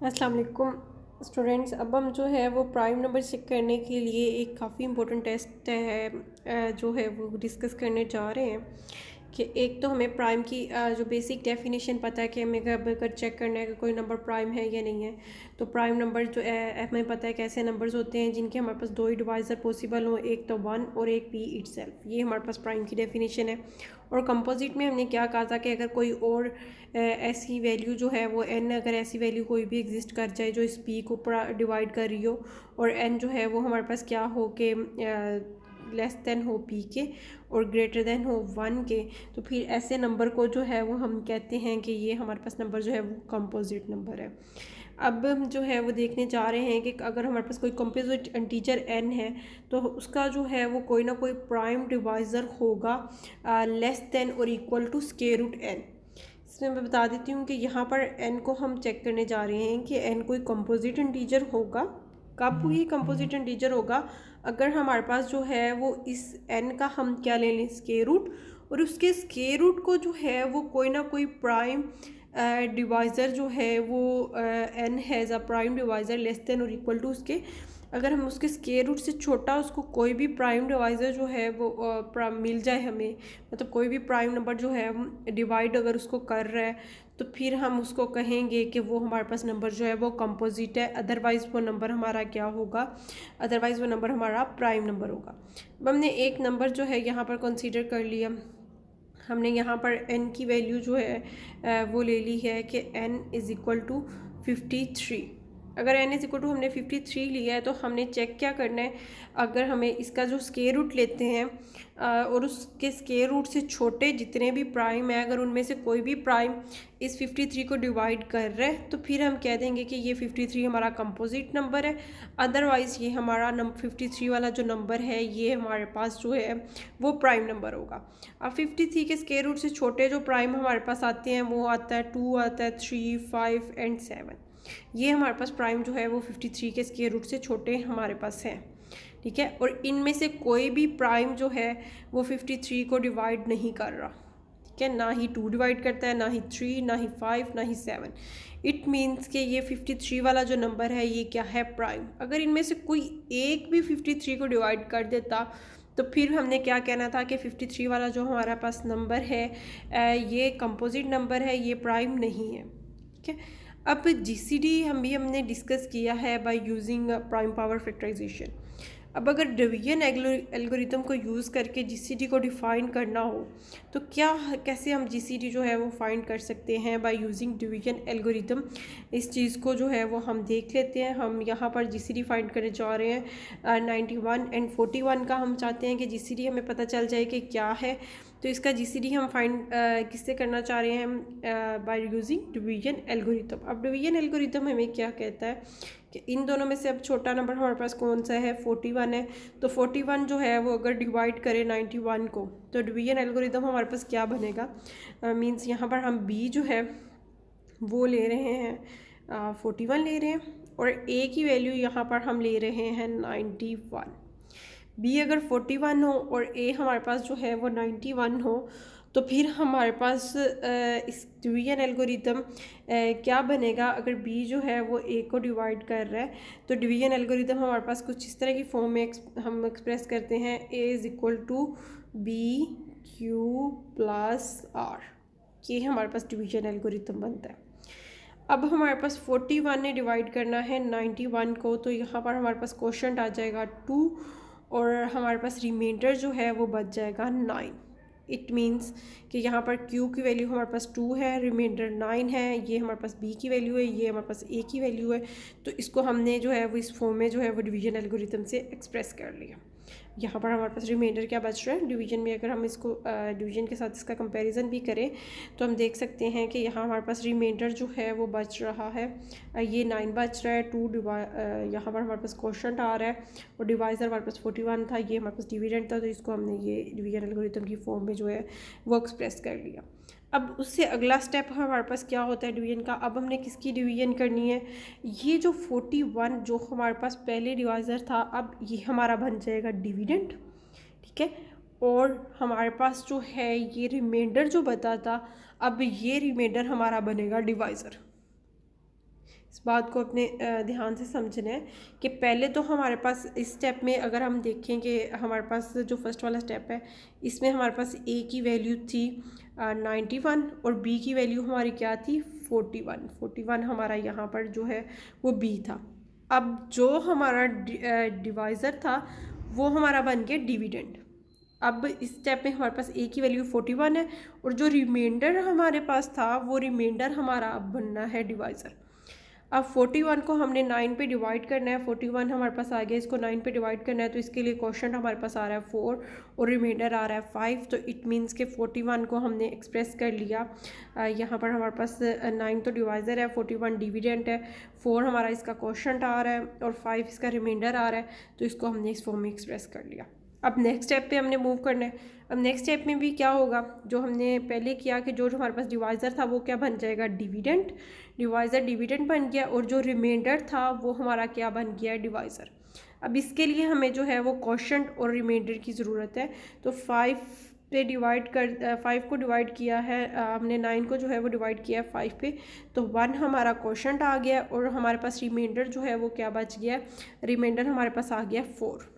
अस्सलाम वालेकुम स्टूडेंट्स। अब हम जो है वो प्राइम नंबर चेक करने के लिए एक काफ़ी इम्पोर्टेंट टेस्ट है जो है वो डिस्कस करने जा रहे हैं कि एक तो हमें प्राइम की जो बेसिक डेफिनेशन पता है कि हमें अगर चेक करना है कि कोई नंबर प्राइम है या नहीं है। तो प्राइम नंबर जो है हमें पता है कैसे नंबर्स होते हैं जिनके हमारे पास दो ही डिवाइज़र पॉसिबल हो, एक तो 1 और एक p इटसेल्फ। ये हमारे पास प्राइम की डेफिनेशन है। और कंपोजिट में हमने क्या कहा था कि अगर कोई और ऐसी वैल्यू जो है वो n, अगर ऐसी वैल्यू कोई भी एग्जिस्ट कर जाए जो इस p को डिवाइड कर रही हो और n जो है वो हमारे पास क्या हो के लेस देन हो p के और ग्रेटर देन हो 1 के, तो फिर ऐसे नंबर को जो है वो हम कहते हैं कि ये हमारे पास नंबर जो है वो कंपोजिट नंबर है। अब हम जो है वो देखने जा रहे हैं कि अगर हमारे पास कोई कंपोजिट इंटीजर n है तो उसका जो है वो कोई ना कोई प्राइम डिवाइज़र होगा लेस देन और equal to square root n। इसमें मैं बता देती हूँ कि यहाँ पर n को हम चेक करने जा रहे हैं कि n कोई कंपोजिट इंटीजर होगा। कब ये कंपोजिट इंटीजर होगा? अगर हमारे पास जो है वो इस n का हम क्या ले लें, स्क्वायर रूट, और उसके स्क्वायर रूट को जो है वो कोई ना कोई प्राइम डिवाइज़र जो है वो n has a prime divisor less than और इक्वल टू उसके, अगर हम उसके स्क्वायर रूट से छोटा उसको कोई भी प्राइम डिवाइज़र जो है वो मिल जाए हमें, मतलब कोई भी प्राइम नंबर जो है डिवाइड अगर उसको कर रहा है, तो फिर हम उसको कहेंगे कि वो हमारे पास नंबर जो है वो कंपोजिट है। अदरवाइज़ वो नंबर हमारा क्या होगा? अदरवाइज़ वो नंबर हमारा प्राइम नंबर होगा। अब हमने एक नंबर जो है यहाँ पर कंसीडर कर लिया। हमने यहाँ पर n की वैल्यू जो है वो ले ली है कि n इज़ इक्वल टू 53। अगर n इज़ इक्वल टू हमने 53 लिया है तो हमने चेक क्या करना है, अगर हमें इसका जो स्क्वायर रूट लेते हैं और उसके स्क्वायर रूट से छोटे जितने भी प्राइम है, अगर उनमें से कोई भी प्राइम इस 53 को डिवाइड कर रहा है तो फिर हम कह देंगे कि ये 53 हमारा कंपोजिट नंबर है। अदरवाइज़ ये हमारा 53 वाला जो नंबर है ये हमारे पास जो है वो प्राइम नंबर होगा। अब 53 के स्क्वायर रूट से छोटे जो प्राइम हमारे पास आते हैं वो आता है 2, आता है 3, 5 एंड 7। ये हमारे पास प्राइम जो है वो 53 के स्क्वायर रूट से छोटे हमारे पास हैं, ठीक है। और इनमें से कोई भी प्राइम जो है वो 53 को डिवाइड नहीं कर रहा, ठीक है। ना ही 2 डिवाइड करता है, ना ही 3, ना ही 5, ना ही 7। इट मीन्स कि ये 53 वाला जो नंबर है ये क्या है? प्राइम। अगर इनमें से कोई एक भी 53 को डिवाइड कर देता तो फिर हमने क्या कहना था कि 53 वाला जो हमारा पास नंबर है ये कंपोजिट नंबर है, ये प्राइम नहीं है, ठीक है। अब जीसीडी हमने डिस्कस किया है by using prime power factorization. अब अगर डिवीजन एल्गोरिथम को यूज़ करके जीसीडी को डिफ़ाइन करना हो तो कैसे हम जीसीडी जो है वो फाइंड कर सकते हैं बाय यूजिंग डिवीजन एल्गोरिथम। इस चीज़ को जो है वो हम देख लेते हैं। हम यहाँ पर जीसीडी फाइंड करने जा रहे हैं 91 एंड 41 का। हम चाहते हैं कि जीसीडी हमें पता चल जाए कि क्या है, तो इसका जीसीडी हम फाइंड किससे करना चाह रहे हैं? By using division algorithm. अब डिवीजन एल्गोरिथम हमें क्या कहता है कि इन दोनों में से अब छोटा नंबर हमारे पास कौन सा है? 41 है। तो 41 जो है वो अगर डिवाइड करें 91 को तो डिवीजन एल्गोरिथम हमारे पास क्या बनेगा? मींस यहाँ पर हम b जो है वो ले रहे हैं 41 ले रहे हैं और a की वैल्यू यहाँ पर हम ले रहे हैं 91। b अगर 41 हो और a हमारे पास जो है वो 91 हो तो फिर हमारे पास इस डिवीजन एल्गोरिथम क्या बनेगा? अगर b जो है वो a को डिवाइड कर रहा है तो डिवीजन एल्गोरिथम हमारे पास कुछ इस तरह की फॉर्म में हम एक्सप्रेस करते हैं a is equal to b q plus r. ये हमारे पास डिवीजन एल्गोरिथम बनता है। अब हमारे पास 41 ने डिवाइड करना है 91 को, तो यहाँ पर हमारे पास क्वोशंट आ जाएगा 2 और हमारे पास रिमाइंडर जो है वो बच जाएगा 9। इट मीन्स कि यहाँ पर q की वैल्यू हमारे पास 2 है, रिमाइंडर 9 है, ये हमारे पास b की वैल्यू है, ये हमारे पास a की वैल्यू है। तो इसको हमने जो है वो इस फॉर्म में जो है वो डिवीजन एल्गोरिथम से एक्सप्रेस कर लिया। यहाँ पर हमारे पास रिमाइंडर क्या बच रहा है डिवीजन में? अगर हम इसको डिवीजन के साथ इसका कंपैरिजन भी करें तो हम देख सकते हैं कि यहाँ हमारे पास रिमाइंडर जो है वो बच रहा है, ये 9 बच रहा है, 2 यहाँ पर हमारे पास क्वोशंट आ रहा है और डिवाइज़र हमारे पास 41 था, ये हमारे पास डिविडेंड था, तो इसको हमने ये डिवीजन एल्गोरिथम की फॉर्म में जो है वो एक्सप्रेस कर लिया। अब उससे अगला स्टेप हमारे पास क्या होता है डिवीजन का? अब हमने किसकी डिवीजन करनी है? ये जो 41 जो हमारे पास पहले डिवाइज़र था अब ये हमारा बन जाएगा डिविडेंड, ठीक है। और हमारे पास जो है ये रिमाइंडर जो बता था, अब ये रिमाइंडर हमारा बनेगा डिवाइज़र। इस बात को अपने ध्यान से समझना है कि पहले तो हमारे पास इस स्टेप में अगर हम देखेंगे, हमारे पास जो फर्स्ट वाला स्टेप है इसमें हमारे पास ए की वैल्यू थी 91 और बी की वैल्यू हमारी क्या थी 41 हमारा यहाँ पर जो है वो बी था। अब जो हमारा डिवाइज़र था वो हमारा बन गया डिविडेंड। अब इस स्टेप में हमारे पास ए की वैल्यू 41 है और जो रिमाइंडर हमारे पास था वो रिमाइंडर हमारा अब बनना है डिवाइज़र। अब 41 को हमने 9 पे डिवाइड करना है, 41 हमारे पास आ गया, इसको 9 पे डिवाइड करना है तो इसके लिए क्वेश्चन हमारे पास आ रहा है 4 और रिमाइंडर आ रहा है 5। तो इट मीन्स के 41 को हमने एक्सप्रेस कर लिया। यहाँ पर हमारे पास 9 तो डिवाइज़र है, 41 डिविडेंट है, 4 हमारा इसका क्वेश्चन आ रहा है और 5 इसका रिमाइंडर आ रहा है, तो इसको हमने इस फॉर्म में एक्सप्रेस कर लिया। अब नेक्स्ट स्टेप पे हमने मूव करना है। अब नेक्स्ट स्टेप में भी क्या होगा, जो हमने पहले किया कि जो हमारे पास डिवाइज़र था वो क्या बन जाएगा डिविडेंट, डिवाइज़र डिविडेंट बन गया और जो रिमाइंडर था वो हमारा क्या बन गया डिवाइज़र। अब इसके लिए हमें जो है वो क्वोशंट और रिमाइंडर की ज़रूरत है। तो 5 पे डिवाइड कर 5 को डिवाइड किया है हमने, 9 को जो है वो डिवाइड किया है 5 पे, तो 1 हमारा क्वोशंट आ गया और हमारे पास रिमाइंडर जो है वो क्या बच गया, रिमाइंडर हमारे पास आ गया 4।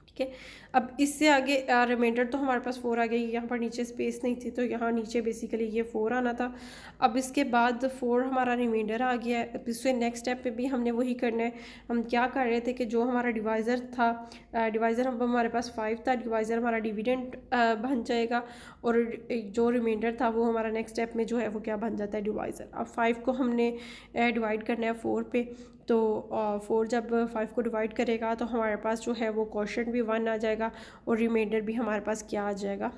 ठीक है, अब इससे आगे रिमाइंडर तो हमारे पास 4 आ गई, यहाँ पर नीचे स्पेस नहीं थी तो यहाँ नीचे बेसिकली ये 4 आना था। अब इसके बाद 4 हमारा रिमाइंडर आ गया है। अब इससे नेक्स्ट स्टेप पे भी हमने वही करना है। हम क्या कर रहे थे कि जो हमारा डिवाइज़र था, डिवाइज़र अब हमारे पास 5 था, डिवाइज़र हमारा डिविडेंट बन जाएगा और जो रिमाइंडर था वो हमारा नेक्स्ट स्टेप में जो है वो क्या बन जाता है डिवाइज़र। अब 5 को हमने डिवाइड करना है 4 पे, तो 4 जब 5 को डिवाइड करेगा तो हमारे पास जो है वो क्वोशंट भी 1 आ जाएगा और रिमाइंडर भी हमारे पास क्या आ जाएगा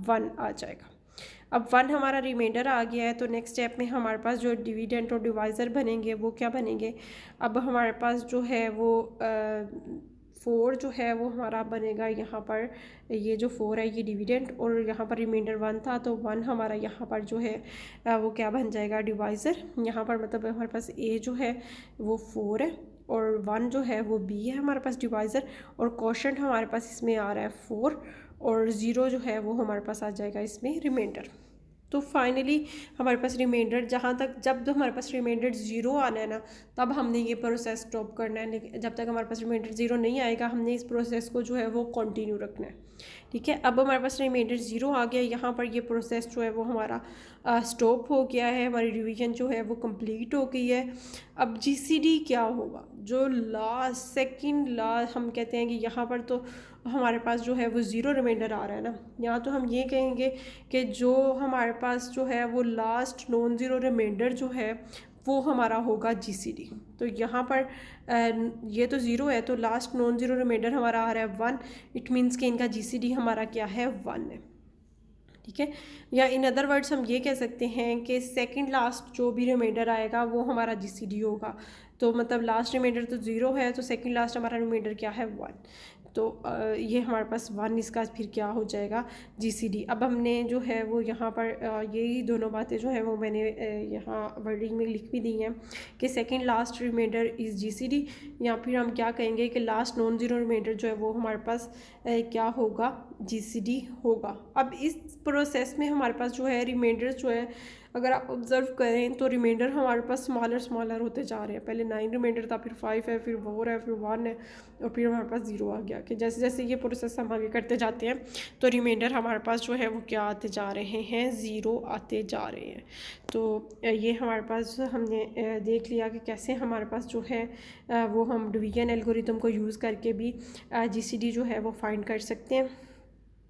1 आ जाएगा। अब 1 हमारा रिमाइंडर आ गया है तो नेक्स्ट स्टेप में हमारे पास जो डिविडेंट और डिवाइज़र बनेंगे वो क्या बनेंगे, अब हमारे पास जो है वो 4 जो है वो हमारा बनेगा यहाँ पर, ये जो 4 है ये डिविडेंट और यहाँ पर रिमाइंडर 1 था तो 1 हमारा यहाँ पर जो है वो क्या बन जाएगा डिवाइज़र। यहाँ पर मतलब हमारे पास ए जो है वो 4 है और 1 जो है वो बी है हमारे पास डिवाइज़र और क्वोशंट हमारे पास इसमें आ रहा है 4 और 0 जो है वो हमारे पास आ जाएगा इसमें रिमाइंडर। तो फाइनली हमारे पास रिमाइंडर जहाँ तक, जब हमारे पास रिमाइंडर 0 आना है ना तब हमने ये प्रोसेस स्टॉप करना है, लेकिन जब तक हमारे पास रिमाइंडर 0 नहीं आएगा हमने इस प्रोसेस को जो है वो कंटिन्यू रखना है। ठीक है, अब हमारे पास रिमाइंडर 0 आ गया, यहाँ पर ये प्रोसेस जो है वो हमारा स्टॉप हो गया है, हमारी रिवीजन जो है वो कंप्लीट हो गई है। अब जीसीडी क्या होगा, जो लास्ट सेकंड लास्ट हम कहते हैं कि यहाँ पर तो हमारे पास जो है वो 0 रिमाइंडर आ रहा है ना, यहाँ तो हम ये कहेंगे कि जो हमारे पास जो है वो लास्ट नॉन ज़ीरो रिमाइंडर जो है वो हमारा होगा जीसीडी। तो यहाँ पर ये तो 0 है तो लास्ट नॉन ज़ीरो रिमाइंडर हमारा आ रहा है 1, इट मीन्स कि इनका जीसीडी हमारा क्या है 1 है। ठीक है, या इन अदर वर्ड्स हम ये कह सकते हैं कि सेकंड लास्ट जो भी रिमाइंडर आएगा वो हमारा जीसीडी होगा। तो मतलब लास्ट रिमाइंडर तो 0 है तो सेकंड लास्ट हमारा रिमाइंडर क्या है 1, तो ये हमारे पास 1 इसका फिर क्या हो जाएगा जीसीडी। अब हमने जो है वो यहाँ पर यही दोनों बातें जो है वो मैंने यहाँ वर्डिंग में लिख भी दी हैं कि second last reminder is GCD, या फिर हम क्या कहेंगे कि लास्ट नॉन ज़ीरो रिमाइंडर जो है वो हमारे पास क्या होगा जीसीडी होगा। अब इस प्रोसेस में हमारे पास जो है रिमाइंडर जो है अगर आप ऑब्ज़र्व करें तो रिमाइंडर हमारे पास स्मॉलर होते जा रहे हैं। पहले 9 रिमाइंडर था, फिर 5 है, फिर 4 है, फिर 1 है और फिर हमारे पास 0 आ गया। कि जैसे जैसे ये प्रोसेस हम आगे करते जाते हैं तो रिमाइंडर हमारे पास जो है वो क्या आते जा रहे हैं 0 आते जा रहे हैं। तो ये हमारे पास हमने देख लिया कि कैसे हमारे पास जो है वो हम डिवीजन एल्गोरिथम को यूज़ करके भी जीसीडी जो है वो फाइंड कर सकते हैं।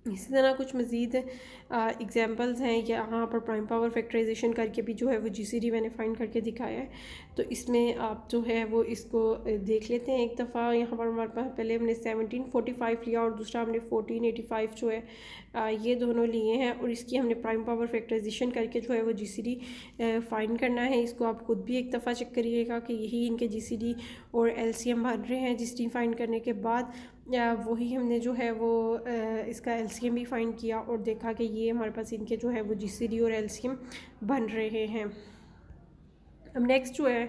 इसी तरह कुछ मज़ीद एग्जांपल्स हैं, यहाँ पर प्राइम पावर फैक्टराइजेशन करके भी जो है वो जीसीडी मैंने फाइंड करके दिखाया है। तो इसमें आप जो है वो इसको देख लेते हैं एक दफ़ा। यहाँ पर हमारे पास पहले हमने 1745 लिया और दूसरा हमने 1485 जो है ये दोनों लिए हैं और इसकी हमने प्राइम पावर फैक्टराइजेशन करके जो है वो जीसीडी फाइंड करना है। इसको आप खुद भी एक दफ़ा चेक करिएगा कि यही इनके जीसीडी और एलसीएम बन रहे हैं। जीसीडी फाइंड करने के बाद वही हमने जो है वो इसका एलसीएम भी फाइंड किया और देखा कि ये हमारे पास इनके जो है वो जीसीडी और एलसीएम बन रहे हैं। अब नेक्स्ट जो है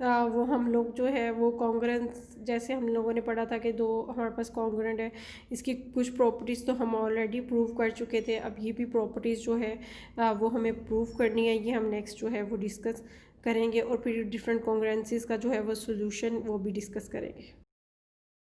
वो हम लोग जो है वो कॉन्ग्रुएंस, जैसे हम लोगों ने पढ़ा था कि दो हमारे पास कॉन्ग्रुएंट है, इसकी कुछ प्रॉपर्टीज़ तो हम ऑलरेडी प्रूव कर चुके थे। अब ये भी प्रॉपर्टीज़ जो है वो हमें प्रूव करनी है, ये हम नेक्स्ट जो है वो डिस्कस करेंगे और फिर डिफरेंट कॉन्ग्रुएंसीज का जो है वो सोल्यूशन वो भी डिस्कस करेंगे।